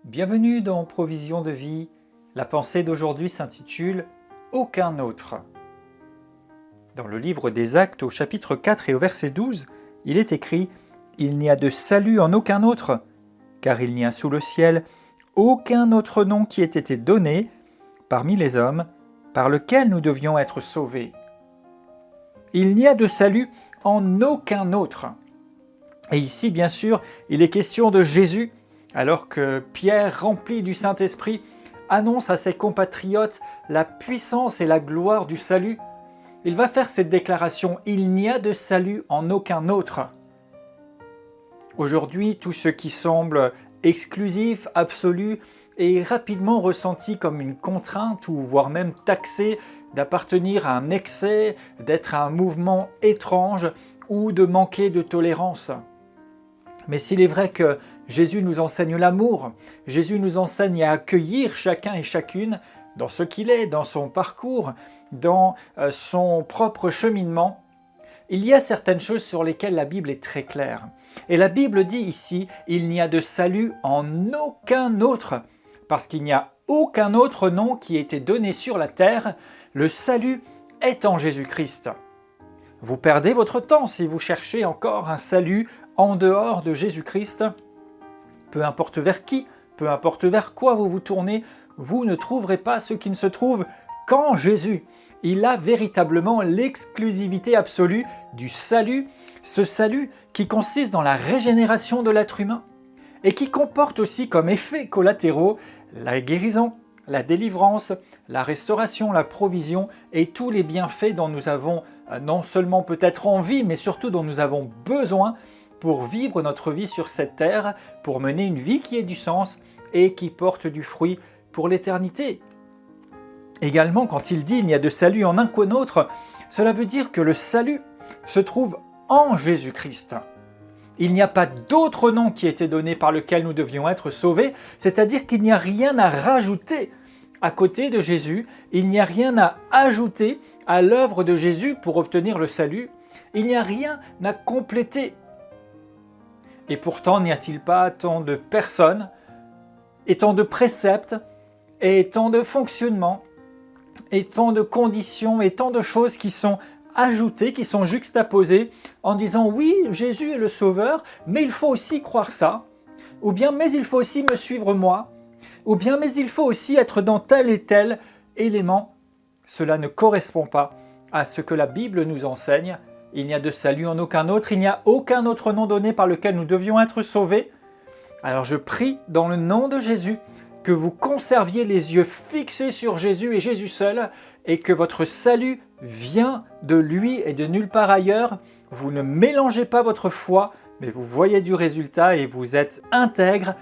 Bienvenue dans Provision de vie. La pensée d'aujourd'hui s'intitule « Aucun autre ». Dans le livre des Actes au chapitre 4 et au verset 12, il est écrit « Il n'y a de salut en aucun autre, car il n'y a sous le ciel aucun autre nom qui ait été donné parmi les hommes par lequel nous devions être sauvés. » Il n'y a de salut en aucun autre. Et ici, bien sûr, il est question de Jésus, alors que Pierre, rempli du Saint-Esprit, annonce à ses compatriotes la puissance et la gloire du salut. Il va faire cette déclaration « Il n'y a de salut en aucun autre ». Aujourd'hui, tout ce qui semble exclusif, absolu, est rapidement ressenti comme une contrainte ou voire même taxé d'appartenir à un excès, d'être un mouvement étrange ou de manquer de tolérance. Mais s'il est vrai que Jésus nous enseigne l'amour, Jésus nous enseigne à accueillir chacun et chacune dans ce qu'il est, dans son parcours, dans son propre cheminement, il y a certaines choses sur lesquelles la Bible est très claire. Et la Bible dit ici, il n'y a de salut en aucun autre, parce qu'il n'y a aucun autre nom qui ait été donné sur la terre. Le salut est en Jésus-Christ. Vous perdez votre temps si vous cherchez encore un salut en dehors de Jésus-Christ. Peu importe vers qui, peu importe vers quoi vous vous tournez, vous ne trouverez pas ce qui ne se trouve qu'en Jésus. Il a véritablement l'exclusivité absolue du salut, ce salut qui consiste dans la régénération de l'être humain et qui comporte aussi comme effets collatéraux la guérison, la délivrance, la restauration, la provision et tous les bienfaits dont nous avons non seulement peut-être envie, mais surtout dont nous avons besoin pour vivre notre vie sur cette terre, pour mener une vie qui ait du sens et qui porte du fruit pour l'éternité. Également, quand il dit « il n'y a de salut en aucun autre », cela veut dire que le salut se trouve en Jésus-Christ. Il n'y a pas d'autre nom qui ait été donné par lequel nous devions être sauvés, c'est-à-dire qu'il n'y a rien à rajouter à côté de Jésus, il n'y a rien à ajouter à l'œuvre de Jésus pour obtenir le salut, il n'y a rien à compléter. Et pourtant, n'y a-t-il pas tant de personnes, et tant de préceptes, et tant de fonctionnements, et tant de conditions, et tant de choses qui sont ajoutées, qui sont juxtaposées, en disant « oui, Jésus est le Sauveur, mais il faut aussi croire ça », ou bien « mais il faut aussi me suivre moi », ou bien « mais il faut aussi être dans tel et tel élément ». Cela ne correspond pas à ce que la Bible nous enseigne. Il n'y a de salut en aucun autre, il n'y a aucun autre nom donné par lequel nous devions être sauvés. Alors je prie dans le nom de Jésus que vous conserviez les yeux fixés sur Jésus et Jésus seul, et que votre salut vient de lui et de nulle part ailleurs. Vous ne mélangez pas votre foi, mais vous voyez du résultat et vous êtes intègre